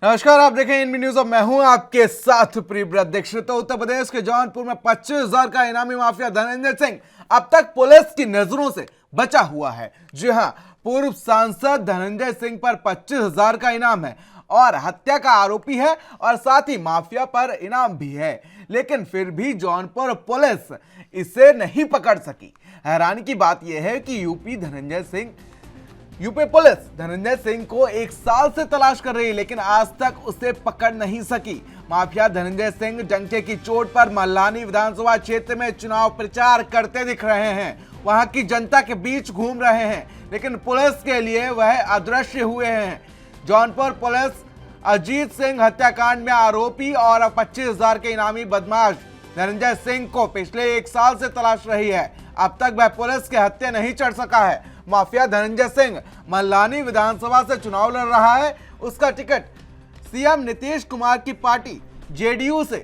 नमस्कार, आप देखें इनबी न्यूज और मैं हूं आपके साथ प्रियव्रत दीक्षित। तो उत्तर प्रदेश के जौनपुर में 25,000 का इनामी माफिया धनंजय सिंह अब तक पुलिस की नजरों से बचा हुआ है। जी हां, पूर्व सांसद धनंजय सिंह पर 25,000 का इनाम है और हत्या का आरोपी है और साथ ही माफिया पर इनाम भी है, लेकिन फिर भी जौनपुर पुलिस इसे नहीं पकड़ सकी। हैरानी की बात यह है कि यूपी पुलिस धनंजय सिंह को 1 साल से तलाश कर रही है, लेकिन आज तक उसे पकड़ नहीं सकी। माफिया धनंजय सिंह डंके की चोट पर मल्लानी विधानसभा क्षेत्र में चुनाव प्रचार करते दिख रहे हैं, वहां की जनता के बीच घूम रहे हैं, लेकिन पुलिस के लिए वह अदृश्य हुए हैं। जौनपुर पुलिस अजीत सिंह हत्याकांड में आरोपी और 25,000 के इनामी बदमाश धनंजय सिंह को पिछले 1 साल से तलाश रही है। अब तक वह पुलिस के हत्थे नहीं चढ़ सका है। माफिया धनंजय सिंह मल्लानी विधानसभा से चुनाव लड़ रहा है। उसका टिकट सीएम नीतीश कुमार की पार्टी जेडीयू से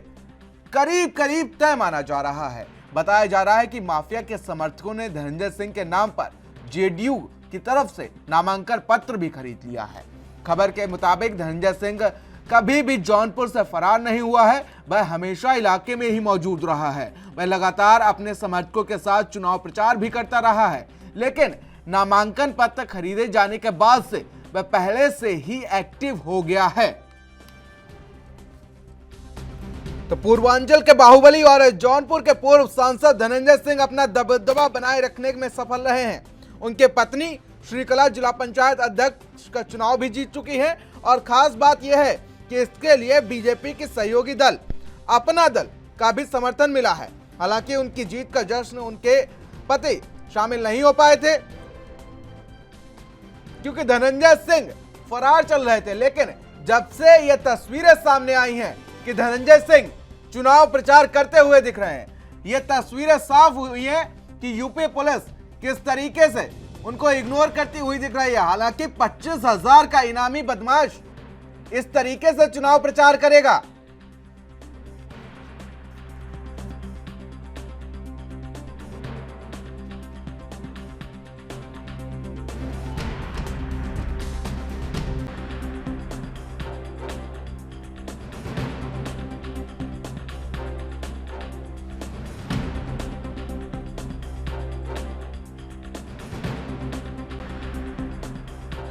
करीब करीब तय माना जा रहा है। बताया जा रहा है कि माफिया के समर्थकों ने धनंजय सिंह के नाम पर जेडीयू की तरफ से नामांकन पत्र भी खरीद लिया है। खबर के मुताबिक धनंजय सिंह कभी भी जौनपुर से फरार नहीं हुआ है, वह हमेशा इलाके में ही मौजूद रहा है। वह लगातार अपने समर्थकों के साथ चुनाव प्रचार भी करता रहा है, लेकिन नामांकन पत्र खरीदे जाने के बाद से वह पहले से ही एक्टिव हो गया है। तो पूर्वांचल के बाहुबली और जौनपुर के पूर्व सांसद धनंजय सिंह अपना दबदबा बनाए रखने में सफल रहे हैं। उनके पत्नी श्रीकला जिला पंचायत अध्यक्ष का चुनाव भी जीत चुकी हैं और खास बात यह है कि इसके लिए बीजेपी की सहयोगी दल अपना दल का भी समर्थन मिला है। हालांकि उनकी जीत का जश्न उनके पति शामिल नहीं हो पाए थे, क्योंकि धनंजय सिंह फरार चल रहे थे। लेकिन जब से ये तस्वीरें सामने आई हैं कि धनंजय सिंह चुनाव प्रचार करते हुए दिख रहे हैं, ये तस्वीरें साफ हुई हैं कि यूपी पुलिस किस तरीके से उनको इग्नोर करती हुई दिख रही है। हालांकि 25,000 का इनामी बदमाश इस तरीके से चुनाव प्रचार करेगा,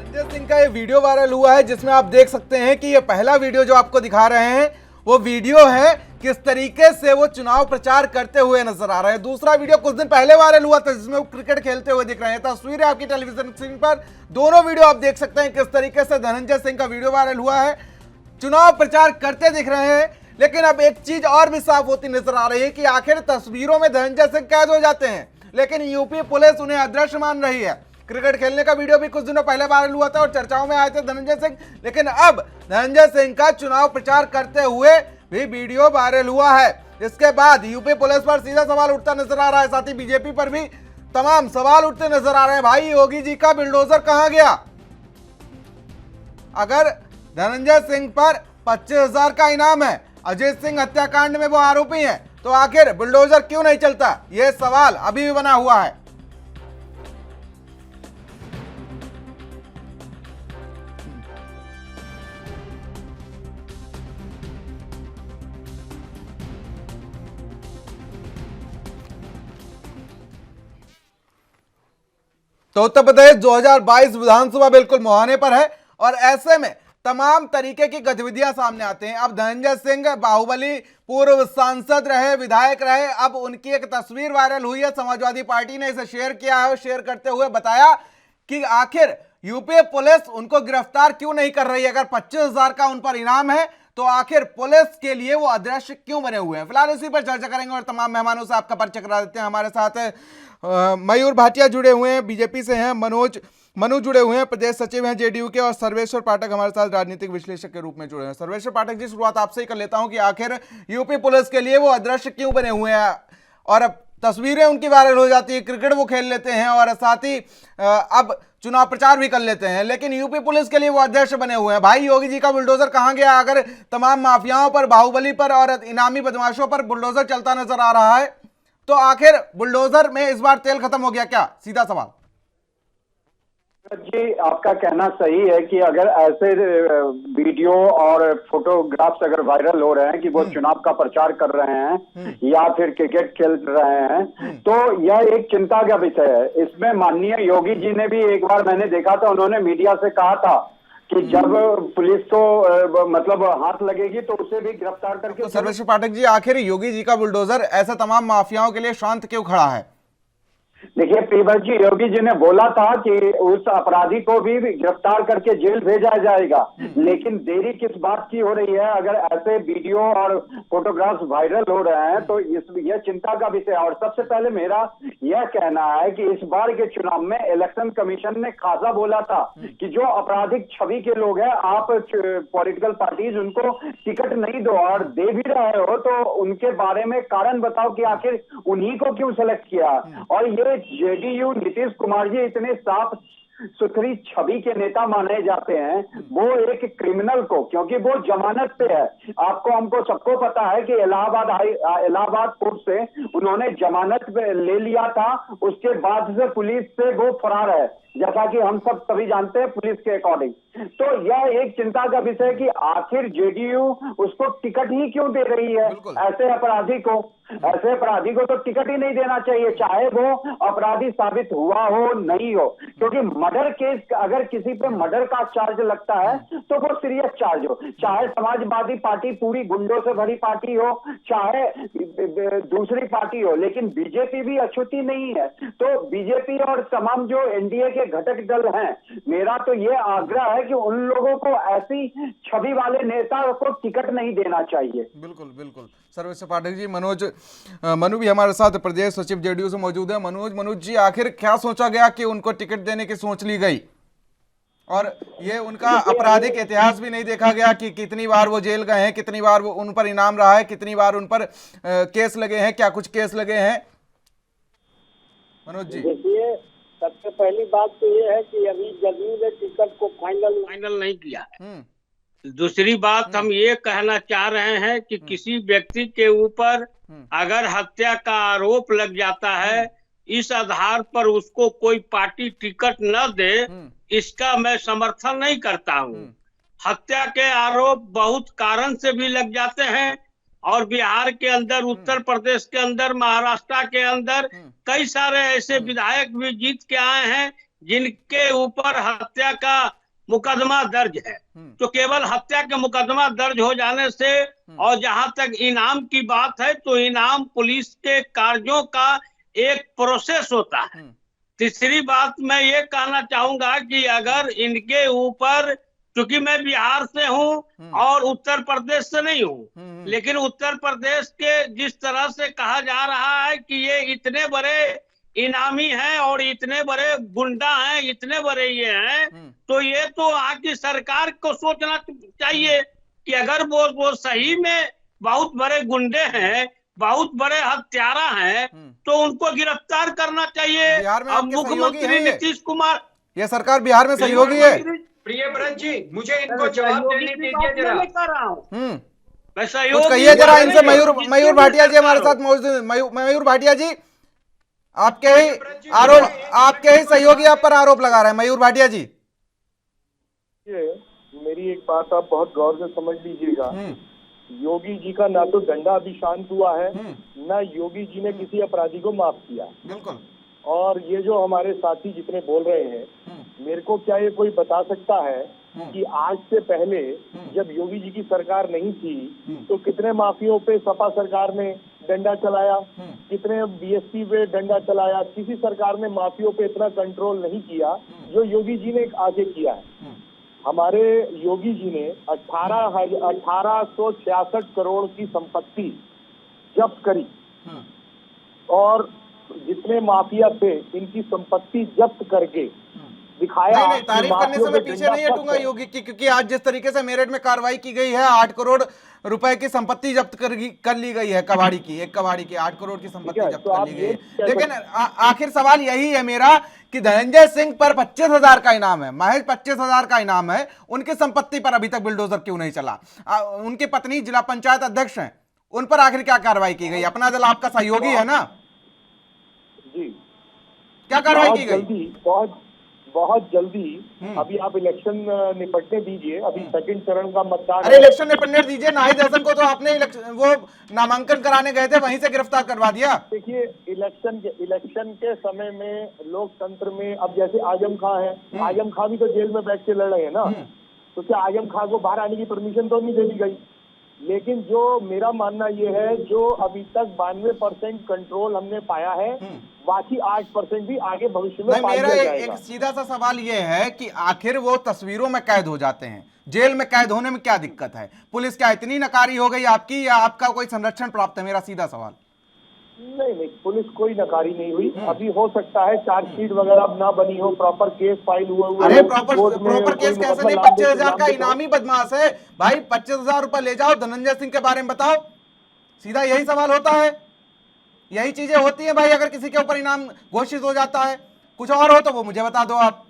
धनंजय सिंह का ये वीडियो वायरल हुआ है, जिसमें आप देख सकते हैं कि ये पहला वीडियो जो आपको दिखा रहे हैं वो वीडियो है किस तरीके से वो चुनाव प्रचार करते हुए नजर आ रहे हैं। दूसरा वीडियो कुछ दिन पहले वायरल हुआ था, जिसमें वो क्रिकेट खेलते हुए दिख रहे हैं। तस्वीरें आपकी टेलीविजन स्क्रीन पर, दोनों वीडियो आप देख सकते हैं किस तरीके से धनंजय सिंह का वीडियो वायरल हुआ है, चुनाव प्रचार करते दिख रहे हैं। लेकिन अब एक चीज और भी साफ होती नजर आ रही है कि आखिर तस्वीरों में धनंजय सिंह कैद हो जाते हैं, लेकिन यूपी पुलिस उन्हें अदृश्य मान रही है। क्रिकेट खेलने का वीडियो भी कुछ दिनों पहले वायरल हुआ था और चर्चाओं में आए थे धनंजय सिंह, लेकिन अब धनंजय सिंह का चुनाव प्रचार करते हुए भी वीडियो वायरल हुआ है। इसके बाद यूपी पुलिस पर सीधा सवाल उठता नजर आ रहा है, साथ ही बीजेपी पर भी तमाम सवाल उठते नजर आ रहे हैं। भाई, योगी जी का बुलडोजर कहां गया? अगर धनंजय सिंह पर 25,000 का इनाम है, अजीत सिंह हत्याकांड में वो आरोपी हैं, तो आखिर बुलडोजर क्यों नहीं चलता? यह सवाल अभी भी बना हुआ है। तो उत्तर प्रदेश 2022 विधानसभा बिल्कुल मुहाने पर है और ऐसे में तमाम तरीके की गतिविधियां सामने आते हैं। अब धनंजय सिंह बाहुबली पूर्व सांसद रहे, विधायक रहे, अब उनकी एक तस्वीर वायरल हुई है। समाजवादी पार्टी ने इसे शेयर किया है। शेयर करते हुए बताया कि आखिर यूपी पुलिस उनको गिरफ्तार क्यों नहीं कर रही है। अगर 25,000 का उन पर इनाम है तो आखिर पुलिस के लिए वो अदृश्य क्यों बने हुए हैं? फिलहाल इसी पर चर्चा करेंगे और तमाम मेहमानों से आपका परिचय करा देते हैं। हमारे साथ मयूर भाटिया जुड़े हुए हैं, बीजेपी से हैं, मनु जुड़े हुए हैं, प्रदेश सचिव हैं जेडीयू के, और सर्वेश्वर पाठक हमारे साथ राजनीतिक विश्लेषक के रूप में जुड़े हैं। सर्वेश्वर पाठक जी, शुरुआत आपसे ही कर लेता हूं कि आखिर यूपी पुलिस के लिए वो अदृश्य क्यों बने हुए हैं और अब तस्वीरें उनकी वायरल हो जाती है, क्रिकेट वो खेल लेते हैं और साथ ही अब चुनाव प्रचार भी कर लेते हैं, लेकिन यूपी पुलिस के लिए वो अध्यक्ष बने हुए हैं। भाई, योगी जी का बुलडोजर कहां गया? अगर तमाम माफियाओं पर, बाहुबली पर और इनामी बदमाशों पर बुलडोजर चलता नजर आ रहा है, तो आखिर बुलडोजर में इस बार तेल खत्म हो गया क्या? सीधा सवाल। जी, आपका कहना सही है कि अगर ऐसे वीडियो और फोटोग्राफ्स अगर वायरल हो रहे हैं कि वो चुनाव का प्रचार कर रहे हैं या फिर क्रिकेट खेल रहे हैं, तो यह एक चिंता का विषय है। इसमें माननीय योगी जी ने भी एक बार मैंने देखा था, उन्होंने मीडिया से कहा था कि जब पुलिस को मतलब हाथ लगेगी तो उसे भी गिरफ्तार करके। तो सर्वेश्वर पाठक जी, आखिर योगी जी का बुलडोजर ऐसा तमाम माफियाओं के लिए शांत क्यों खड़ा है? देखिए पीबर जी, योगी जी ने बोला था कि उस अपराधी को भी गिरफ्तार करके जेल भेजा जाएगा, लेकिन देरी किस बात की हो रही है? अगर ऐसे वीडियो और फोटोग्राफ्स वायरल हो रहे हैं तो यह चिंता का विषय है। और सबसे पहले मेरा यह कहना है कि इस बार के चुनाव में इलेक्शन कमीशन ने खासा बोला था कि जो आपराधिक छवि के लोग हैं, आप पॉलिटिकल पार्टीज उनको टिकट नहीं दो, और दे भी रहे हो तो उनके बारे में कारण बताओ कि आखिर उन्हीं को क्यों सेलेक्ट किया। और ये जेडीयू नीतीश कुमार जी इतने साफ सुथरी छवि के नेता माने जाते हैं, वो एक क्रिमिनल को, क्योंकि वो जमानत पे है, आपको हमको सबको पता है कि इलाहाबाद कोर्ट से उन्होंने जमानत पे ले लिया था, उसके बाद से पुलिस से वो फरार है, जैसा कि हम सब सभी जानते हैं पुलिस के अकॉर्डिंग। तो यह एक चिंता का विषय है कि आखिर जेडीयू उसको टिकट ही क्यों दे रही है? ऐसे अपराधी को तो टिकट ही नहीं देना चाहिए, चाहे वो अपराधी साबित हुआ हो नहीं हो, क्योंकि मर्डर केस, अगर किसी पे मर्डर का चार्ज लगता है तो वो सीरियस चार्ज हो, चाहे समाजवादी पार्टी पूरी गुंडों से भरी पार्टी हो, चाहे दूसरी पार्टी हो, लेकिन बीजेपी भी अछूती नहीं है। तो बीजेपी और तमाम जो एनडीए के घटक दल हैं, मेरा तो ये आग्रह है कि उन लोगों को ऐसी छवि वाले नेता को टिकट नहीं देना चाहिए। बिल्कुल बिल्कुल। सर्वेश्वर पाठक जी, मनु भी हमारे साथ प्रदेश सचिव जेडीयू से मौजूद है। मनोज जी, आखिर क्या सोचा गया कि उनको टिकट देने की सोच ली गई, और ये उनका आपराधिक इतिहास भी नहीं देखा गया कि कितनी बार वो जेल गए हैं, कितनी बार वो उन पर इनाम रहा है, कितनी बार उन पर केस लगे हैं, क्या कुछ केस लगे हैं? मनोज जी, देखिए, सबसे पहली बात तो ये है कि अभी जदयू ने टिकट को फाइनल नहीं किया है। दूसरी बात हम ये कहना चाह रहे हैं कि किसी व्यक्ति के ऊपर अगर हत्या का आरोप लग जाता है, इस आधार पर उसको कोई पार्टी टिकट न दे, इसका मैं समर्थन नहीं करता हूँ। हत्या के आरोप बहुत कारण से भी लग जाते हैं, और बिहार के अंदर, उत्तर प्रदेश के अंदर, महाराष्ट्र के अंदर कई सारे ऐसे विधायक भी जीत के आए हैं जिनके ऊपर हत्या का मुकदमा दर्ज है। तो केवल हत्या के मुकदमा दर्ज हो जाने से, और जहां तक इनाम की बात है, तो इनाम पुलिस के कार्यों का एक प्रोसेस होता है। तीसरी बात मैं ये कहना चाहूंगा कि अगर इनके ऊपर, क्योंकि मैं बिहार से हूं और उत्तर प्रदेश से नहीं हूं, लेकिन उत्तर प्रदेश के जिस तरह से कहा जा रहा है कि ये इतने बड़े इनामी हैं और इतने बड़े गुंडा हैं, इतने बड़े ये हैं, तो ये तो वहां की सरकार को सोचना चाहिए कि अगर वो सही में बहुत बड़े गुंडे हैं, बहुत बड़े हत्यारा हैं, तो उनको गिरफ्तार करना चाहिए। बिहार में अब आपके सहयोगी मुख्यमंत्री हैं नीतीश कुमार, ये सरकार बिहार में सहयोगी है। प्रियव्रत जी, मुझे इनको जवाब देने दीजिए जरा। मैं कुछ सहयोग कहिए जरा इनसे। मयूर भाटिया जी हमारे साथ मौजूद हैं। मयूर भाटिया जी, आपके ही सहयोगी आप पर आरोप लगा रहे हैं। मयूर भाटिया जी, मेरी एक बात आप बहुत गौर से समझ लीजिएगा। योगी जी का ना तो डंडा अभी शांत हुआ है, ना योगी जी ने किसी अपराधी को माफ किया। बिल्कुल। और ये जो हमारे साथी जितने बोल रहे हैं, मेरे को क्या ये कोई बता सकता है कि आज से पहले जब योगी जी की सरकार नहीं थी तो कितने माफियों पे सपा सरकार ने डंडा चलाया, कितने बीएसपी पे डंडा चलाया? किसी सरकार ने माफियों पे इतना कंट्रोल नहीं किया जो योगी जी ने आगे किया है। हमारे योगी जी ने 1866 करोड़ की संपत्ति जब्त करी, और जितने माफिया थे इनकी संपत्ति जब्त करके दिखाया। नहीं, तारीफ करने से मैं पीछे नहीं हटूंगा योगी की, क्योंकि आज जिस तरीके से मेरठ में कार्रवाई की गई है, 8 करोड़ रुपए की संपत्ति जब्त कर ली गई है। एक कबाड़ी की 8 करोड़ की संपत्ति जब्त कर ली गई है। लेकिन आखिर सवाल यही है मेरा कि धनंजय सिंह पर 25,000 का इनाम है, महज 25,000 का इनाम है, उनकी संपत्ति पर अभी तक बुलडोजर क्यों नहीं चला? उनकी पत्नी जिला पंचायत अध्यक्ष हैं, उन पर आखिर क्या कार्रवाई की गई? अपना दल आपका सहयोगी है ना जी, क्या कार्रवाई की गई? बहुत जल्दी, अभी आप इलेक्शन निपटने दीजिए, अभी सेकंड चरण का मतदान। अरे इलेक्शन निपटने दीजिए, नाहिद हसन को तो आपने वो नामांकन कराने गए थे वहीं से गिरफ्तार करवा दिया। देखिए इलेक्शन के समय में लोकतंत्र में, अब जैसे आजम खां है, आजम खां भी तो जेल में बैठ के लड़ रहे हैं ना, तो क्या आजम खां को बाहर आने की परमिशन तो नहीं दे दी गई? लेकिन जो मेरा मानना ये है, जो अभी तक 92% कंट्रोल हमने पाया है, बाकी 8% भी आगे भविष्य में पा लिया जाएगा। एक सीधा सा सवाल ये है कि आखिर वो तस्वीरों में कैद हो जाते हैं, जेल में कैद होने में क्या दिक्कत है? पुलिस क्या इतनी नकारी हो गई आपकी, या आपका कोई संरक्षण प्राप्त है? मेरा सीधा सवाल। नहीं, पुलिस कोई नकारी नहीं हुई। अभी हो सकता है चार्जशीट वगैरह ना बनी हो, प्रॉपर केस फाइल हुआ। अरे प्रॉपर केस कैसे नहीं? 25,000 का इनामी बदमाश है भाई, 25,000 रुपए ले जाओ। धनंजय सिंह के बारे में बताओ, सीधा यही सवाल होता है। यही चीजें होती है भाई, अगर किसी के ऊपर इनाम घोषित हो जाता है। कुछ और हो तो वो मुझे बता दो आप।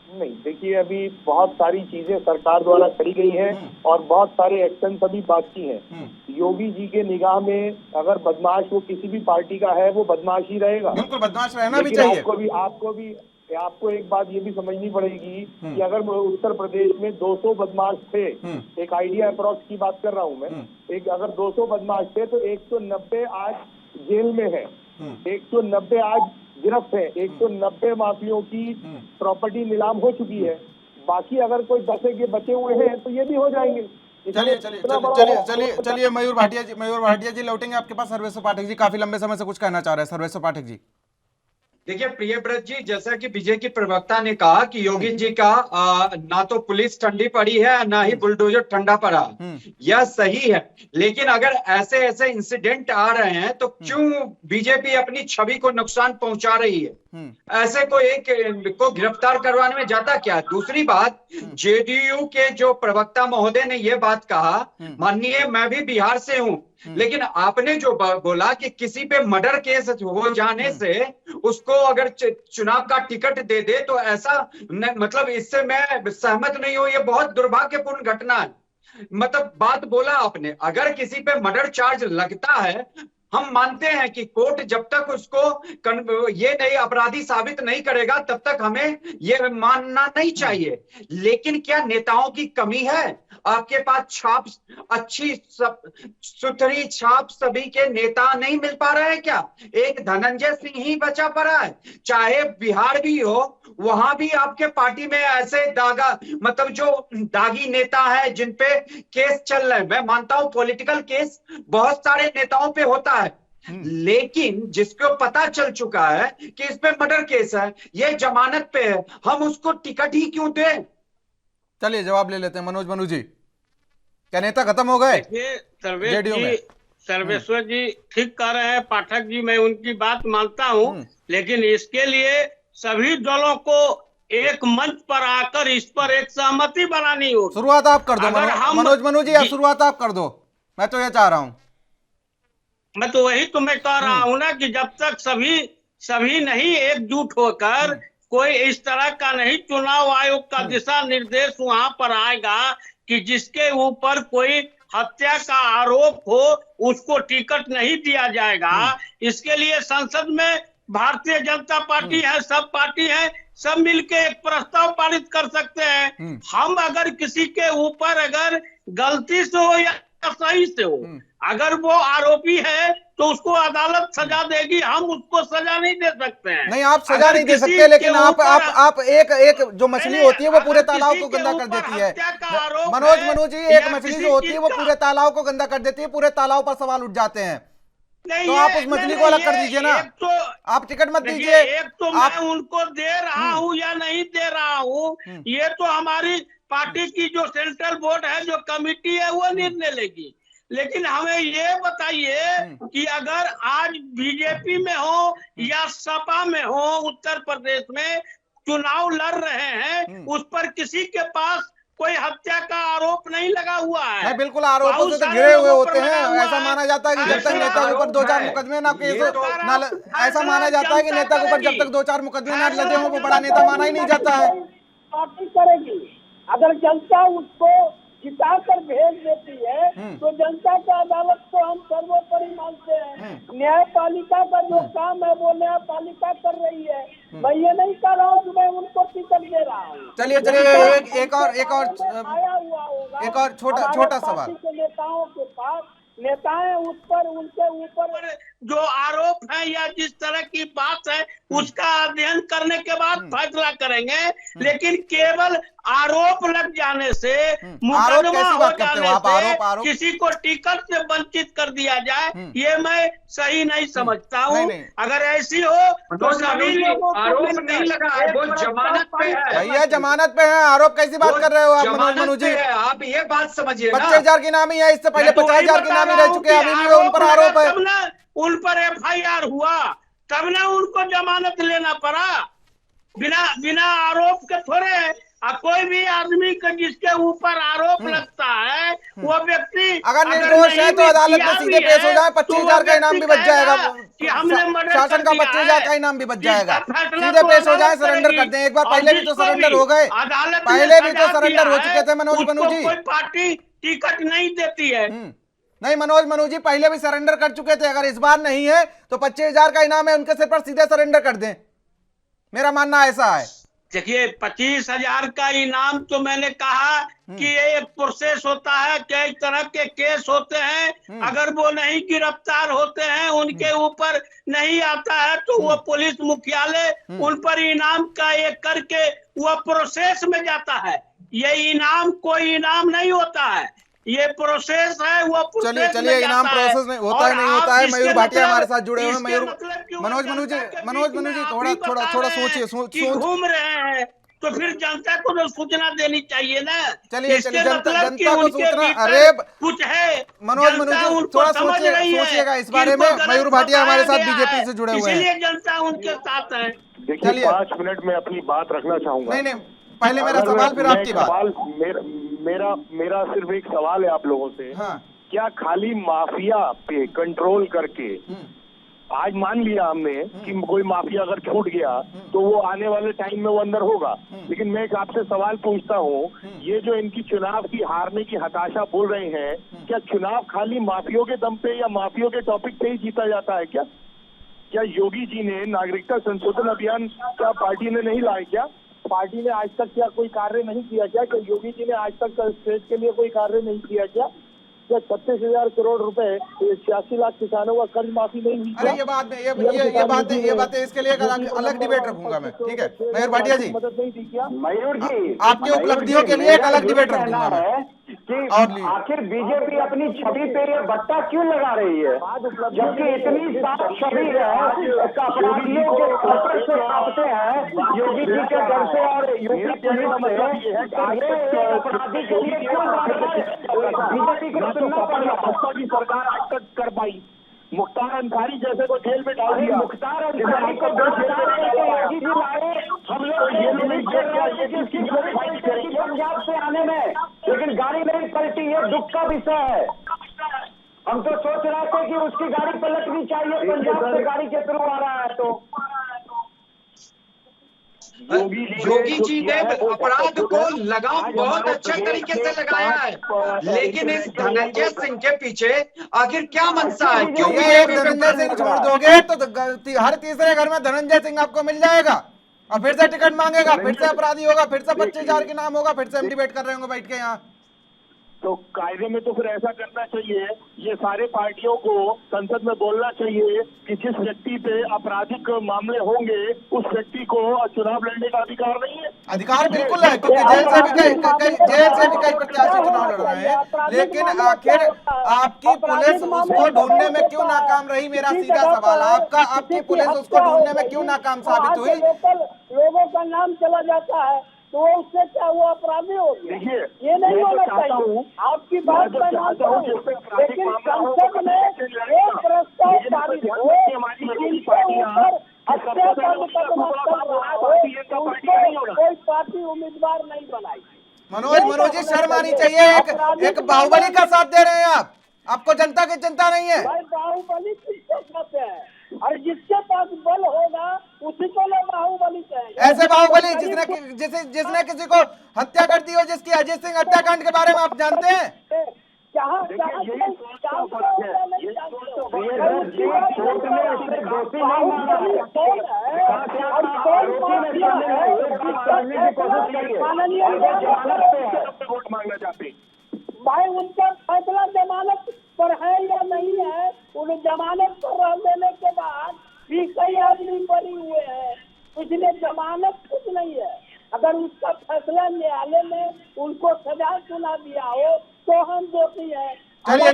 नहीं, देखिए अभी बहुत सारी चीजें सरकार द्वारा करी गई हैं और बहुत सारे एक्शन अभी बाकी हैं। योगी जी के निगाह में अगर बदमाश वो किसी भी पार्टी का है, वो बदमाश ही रहेगा। बिल्कुल, बदमाश रहना भी चाहिए। आपको एक बात ये भी समझनी पड़ेगी कि अगर उत्तर प्रदेश में 200 बदमाश थे, एक आइडिया अप्रॉक्स की बात कर रहा हूँ मैं, अगर 200 बदमाश थे तो 190 आज जेल में है, 190 आज गिरफ्त है, 190 माफियों की प्रॉपर्टी नीलाम हो चुकी है। बाकी अगर कोई 10 के बचे हुए हैं तो ये भी हो जाएंगे। चलिए मयूर भाटिया जी लौटेंगे आपके पास। सर्वेश्वर पाठक जी काफी लंबे समय से कुछ कहना चाह रहे हैं। सर्वेश्वर पाठक जी। देखिए प्रियव्रत जी, जैसा कि बीजेपी प्रवक्ता ने कहा कि योगी जी का ना तो पुलिस ठंडी पड़ी है, ना ही बुलडोजर ठंडा पड़ा। यह सही है, लेकिन अगर ऐसे ऐसे इंसिडेंट आ रहे हैं तो क्यों बीजेपी अपनी छवि को नुकसान पहुंचा रही है? ऐसे को एक को गिरफ्तार करवाने में जाता क्या? दूसरी बात, जेडीयू के जो प्रवक्ता महोदय ने यह बात कहा, माननीय मैं भी बिहार से हूं, लेकिन आपने जो बोला कि किसी पे मर्डर केस हो जाने से उसको अगर चुनाव का टिकट दे दे तो ऐसा मतलब इससे मैं सहमत नहीं हूं। ये बहुत दुर्भाग्यपूर्ण घटना है। मतलब बात बोला आपने, अगर किसी पे मर्डर चार्ज लगता है, हम मानते हैं कि कोर्ट जब तक उसको ये नहीं अपराधी साबित नहीं करेगा तब तक हमें ये मानना नहीं चाहिए। लेकिन क्या नेताओं की कमी है? आपके पास छाप अच्छी सुथरी छाप सभी के नेता नहीं मिल पा रहे हैं क्या? एक धनंजय सिंह ही बचा पड़ा है। चाहे बिहार भी हो, वहां भी आपके पार्टी में ऐसे मतलब जो दागी नेता है जिनपे केस चल रहे हैं। मैं मानता हूं पॉलिटिकल केस बहुत सारे नेताओं पे होता है, लेकिन जिसको पता चल चुका है कि इस पे मर्डर केस है, ये जमानत पे है, हम उसको टिकट ही क्यों दें? चलिए जवाब ले लेते हैं। मनोज जी, क्या नेता खत्म हो गए? सर्वेश्वर जी ठीक कह रहे हैं। पाठक जी, मैं उनकी बात मानता हूं, लेकिन इसके लिए सभी दलों को एक मंच पर आकर इस पर एक सहमति बनानी होगी। शुरुआत आप कर दो मनोज जी, आप शुरुआत आप कर दो। मैं तो ये चाह रहा हूं। मैं तो वही तुम्हें कह रहा हूं ना कि जब तक सभी नहीं एकजुट होकर कोई इस तरह का नहीं, चुनाव आयोग का दिशा निर्देश वहां पर आएगा कि जिसके ऊपर कोई हत्या का आरोप हो उसको टिकट नहीं दिया जाएगा। इसके लिए संसद में भारतीय जनता पार्टी है, सब पार्टी है, सब मिलके एक प्रस्ताव पारित कर सकते हैं। हम अगर किसी के ऊपर अगर गलती से हो या सही से हो, अगर वो आरोपी है तो उसको अदालत सजा देगी, हम उसको सजा नहीं दे सकते हैं। नहीं, आप सजा नहीं दे सकते, लेकिन आप एक जो मछली होती है वो पूरे तालाब को गंदा कर देती है। मनोज जी, एक मछली जो होती है वो पूरे तालाब को गंदा कर देती है, पूरे तालाब पर सवाल उठ जाते हैं। तो आप उस मछली को अलग कर दीजिए ना। तो आप टिकट मत दीजिए। एक तो मैं उनको दे रहा हूँ या नहीं दे रहा हूँ, ये तो हमारी पार्टी की जो सेंट्रल बोर्ड है, जो कमिटी है, वो निर्णय लेगी। लेकिन हमें ये बताइए कि अगर आज बीजेपी में हो या सपा में हो, उत्तर प्रदेश में चुनाव लड़ रहे हैं, उस पर किसी के पास कोई हत्या का आरोप नहीं लगा हुआ है। बिल्कुल, आरोपों से तो घिरे हुए होते हैं। ऐसा माना जाता है कि जब तक नेता के ऊपर 2-4 मुकदमे ना केस ऐसा माना जाता है कि नेता के ऊपर जब तक 2-4 मुकदमे ना लगे हो वो बड़ा नेता माना ही नहीं जाता है। पार्टी करेगी, अगर जनता उसको जिता कर भेज देती है तो जनता की अदालत को हम सर्वोपरि मानते हैं। न्यायपालिका का जो काम है वो न्यायपालिका कर रही है। मैं ये नहीं कह रहा हूँ कि मैं उनको टिकट दे रहा हूँ। चलिए एक और आया हुआ होगा, एक और छोटा सवाल। पार्टी के नेताओं के पास नेताएं उस पर उनके ऊपर जो आरोप है या जिस तरह की बात है उसका अध्ययन करने के बाद फैसला करेंगे, लेकिन केवल आरोप लग जाने से, मुकदमा हो जाने से किसी को टिकट से वंचित कर दिया जाए, ये मैं सही नहीं समझता हूँ। अगर ऐसी हो तो सभी लोगों को आरोप नहीं लगा है, वो जमानत पे है। भैया जमानत पे है, आरोप कैसी बात कर रहे हो आप मनोज जी? आप ये बात समझिए ना, 25,000 की इनामी है, इससे पहले 50,000 की इनामी रह चुके हैं, अभी भी उन पर आरोप है। उन पर FIR हुआ तब ना उनको जमानत लेना पड़ा, बिना आरोप के थोड़े। कोई भी आदमी का जिसके ऊपर आरोप लगता है वो व्यक्ति अगर निर्दोष है तो अदालत में सीधे पेश हो जाए, 25,000 का इनाम भी बच जाएगा, शासन का 25,000 का इनाम भी बच जाएगा, सीधे पेश हो जाए, सरेंडर कर दें। एक बार पहले भी तो सरेंडर हो गए, पहले भी तो सरेंडर हो चुके थे मनोज जी। कोई पार्टी टिकट नहीं देती है। नहीं मनोज जी, पहले भी सरेंडर कर चुके थे, अगर इस बार नहीं है तो 25,000 का इनाम है, उनके सिर पर सीधे सरेंडर कर दें, मेरा मानना ऐसा है। देखिए 25,000 का इनाम तो मैंने कहा कि ये एक प्रोसेस होता है, कई तरह के केस होते हैं, अगर वो नहीं गिरफ्तार होते हैं, उनके ऊपर नहीं आता है तो वो पुलिस मुख्यालय उन पर इनाम का एक करके वो प्रोसेस में जाता है। ये इनाम कोई इनाम नहीं होता है, ये प्रोसेस है, वो चलिए इनाम प्रोसेस में होता है नहीं होता है। मयूर भाटिया हमारे साथ जुड़े हुए हैं। मयूर मनोज जी थोड़ा सोचिए, घूम रहे हैं तो फिर जनता को तो सूचना देनी चाहिए ना। चलिए जनता को सूचना, अरे कुछ है मनोज जी थोड़ा सोचिएगा इस बारे में। मयूर भाटिया हमारे साथ बीजेपी से जुड़े हुए हैं, इसलिए जनता उनके साथ है। देखिए 5 मिनट में अपनी बात रखना चाहूंगा। नहीं पहले मेरा सवाल फिर आपकी बात। मेरा सिर्फ एक सवाल है आप लोगों से। हाँ। क्या खाली माफिया पे कंट्रोल करके, आज मान लिया हमने कि कोई माफिया अगर छूट गया तो वो आने वाले टाइम में वो अंदर होगा, लेकिन मैं एक आपसे सवाल पूछता हूँ, ये जो इनकी चुनाव की हारने की हताशा बोल रहे हैं, क्या चुनाव खाली माफियों के दम पे या माफियों के टॉपिक पे ही जीता जाता है क्या योगी जी ने नागरिकता संशोधन अभियान क्या पार्टी ने नहीं लाया? क्या पार्टी ने आज तक क्या कोई कार्य नहीं किया? क्या योगी जी ने आज तक स्टेट के लिए कोई कार्य नहीं किया? क्या 36,000 करोड़ रुपए 86 लाख किसानों का कर्ज माफी नहीं हुई? अरे ये बातें इसके लिए अलग डिबेट रखूंगा मैं, ठीक है मयूर भाटिया जी? मदद नहीं दी क्या? मयूर जी, आपकी उपलब्धियों के लिए एक अलग डिबेट रखूंगा मैं। कि आखिर बीजेपी अपनी छवि पे ये बट्टा क्यों लगा रही है, जबकि इतनी साफ छवि है, अपराधियों के खतरे से कांपते हैं योगी जी के डर से और यूपी पुलिस से। अपराधी के लिए क्यों बीजेपी को सुनना पड़ रहा? भाजपा की सरकार आज तक कर पाई? मुख्तार अंसारी जैसे को जेल में डाल दिया। मुख्तार अंसारी को योगी जी लाए, हम लोग पंजाब से आने में, लेकिन गाड़ी नहीं पलटी, ये दुख का विषय है। हम तो सोच रहे थे कि उसकी गाड़ी पलटनी चाहिए, पंजाब से गाड़ी के थ्रू आ रहा है। तो योगी जी ने अपराध को लगाम बहुत अच्छे तरीके से लगाया है, लेकिन इस धनंजय सिंह के पीछे आखिर क्या मंशा है? क्यों एक धनंजय सिंह छोड़ दोगे तो हर तीसरे घर में धनंजय सिंह आपको मिल जाएगा और फिर से टिकट मांगेगा, फिर से अपराधी होगा, फिर से 25,000 के नाम होगा, फिर से हम डिबेट कर रहे होंगे बैठ के यहाँ। तो कायदे में तो फिर ऐसा करना चाहिए, ये सारे पार्टियों को संसद में बोलना चाहिए कि जिस व्यक्ति पे आपराधिक मामले होंगे उस व्यक्ति को चुनाव लड़ने का अधिकार नहीं है। अधिकार बिल्कुल है, क्योंकि जेल से भी कई प्रत्याशी चुनाव लड़ रहे हैं, लेकिन आखिर आपकी पुलिस उसको ढूंढने में क्यों नाकाम रही? मेरा सीधा सवाल, आपकी पुलिस उसको ढूंढने में क्यों नाकाम साबित हुई? लोगों का नाम चला जाता है तो उससे क्या वो अपराधी हो गया? ये नहीं होना चाहिए। आपकी बात मैं मानता हूँ, लेकिन संसद में एक प्रस्ताव पारित हो कोई पार्टी उम्मीदवार नहीं बनाई। मनोज जी शर्म आनी चाहिए, एक बाहुबली का साथ दे रहे हैं आप, आपको जनता की चिंता नहीं है। भाई बाहुबली किसके साथ है? और जिसके पास बल होगा उसी को लोग बाहुबली कहेंगे। ऐसे बाहुबली जिसने किसी को हत्या कर दी हो, जिसकी अजीत सिंह हत्याकांड के बारे में आप जानते हैं? जहाँ भाई उनका फैसला जमानत पर है या नहीं है, उन जमानत पर रह देने के बाद भी कई आदमी बरी हुए हैं, इसलिए जमानत कुछ नहीं है। अगर उसका फैसला न्यायालय में उनको सजा सुना दिया हो तो हम दोषी हैं। चलिए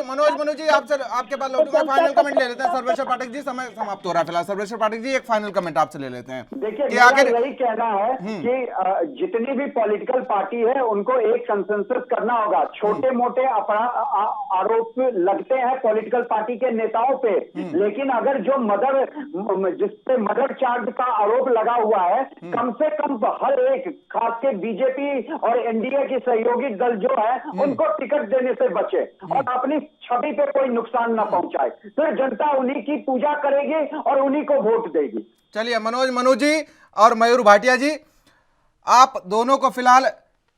मनोज जी आपके पास लौटूंगा। फाइनल कमेंट ले लेते हैं सर्वेश्वर पाठक जी, समय समाप्त हो रहा है फिलहाल। सर्वेश्वर पाठक जी, एक फाइनल कमेंट आपसे ले लेते हैं। देखिए, मेरा यही कहना है कि जितनी भी पॉलिटिकल पार्टी है उनको एक कंसेंसस करना होगा। छोटे मोटे आरोप लगते हैं पॉलिटिकल पार्टी के नेताओं पे, लेकिन अगर जो जिसपे मर्डर चार्ज का आरोप लगा हुआ है, कम से कम हर एक, खासकर बीजेपी और एनडीए की सहयोगी दल जो है उनको टिकट देने से बचे और अपनी छवि पे कोई नुकसान ना पहुंचाए। फिर जनता उन्हीं की पूजा करेगी और उन्हीं को वोट देगी। चलिए मनोज जी और मयूर भाटिया जी, आप दोनों को फिलहाल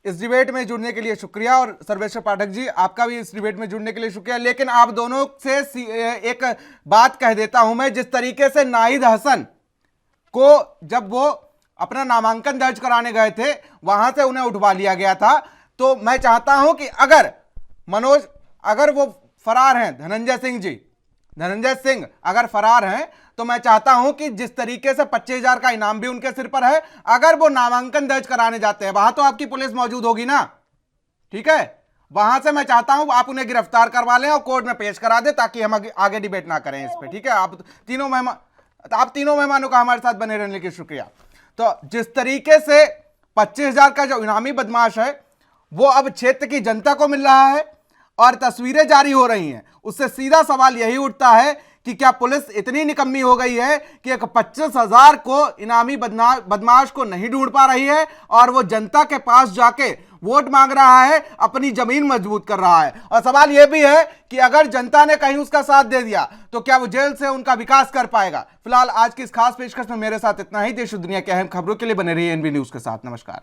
इस डिबेट में जुड़ने के लिए शुक्रिया, और सर्वेश्वर पाठक जी आपका भी इस डिबेट में जुड़ने के लिए शुक्रिया। लेकिन आप दोनों से एक बात कह देता हूं मैं, जिस तरीके से नाहिद हसन को जब वो अपना नामांकन दर्ज कराने गए थे वहां से उन्हें उठवा लिया गया था, तो मैं चाहता हूं कि अगर वो फरार हैं, धनंजय सिंह अगर फरार हैं, तो मैं चाहता हूं कि जिस तरीके से 25,000 का इनाम भी उनके सिर पर है, अगर वो नामांकन दर्ज कराने जाते हैं वहां तो आपकी पुलिस मौजूद होगी ना, ठीक है? वहां से मैं चाहता हूं आप उन्हें गिरफ्तार करवा लें और कोर्ट में पेश करा दें, ताकि हम आगे डिबेट ना करें इस पे, ठीक है? आप तीनों मेहमानों का हमारे साथ बने रहने के शुक्रिया। तो जिस तरीके से 25,000 का जो इनामी बदमाश है वो अब क्षेत्र की जनता को मिल रहा है और तस्वीरें जारी हो रही हैं, उससे सीधा सवाल यही उठता है कि क्या पुलिस इतनी निकम्मी हो गई है कि एक 25,000 को इनामी बदमाश को नहीं ढूंढ पा रही है और वो जनता के पास जाके वोट मांग रहा है, अपनी जमीन मजबूत कर रहा है। और सवाल यह भी है कि अगर जनता ने कहीं उसका साथ दे दिया तो क्या वो जेल से उनका विकास कर पाएगा। फिलहाल आज की इस खास पेशकश में मेरे साथ इतना ही। देश और दुनिया की अहम खबरों के लिए बने रहिए एनबी न्यूज के साथ। नमस्कार।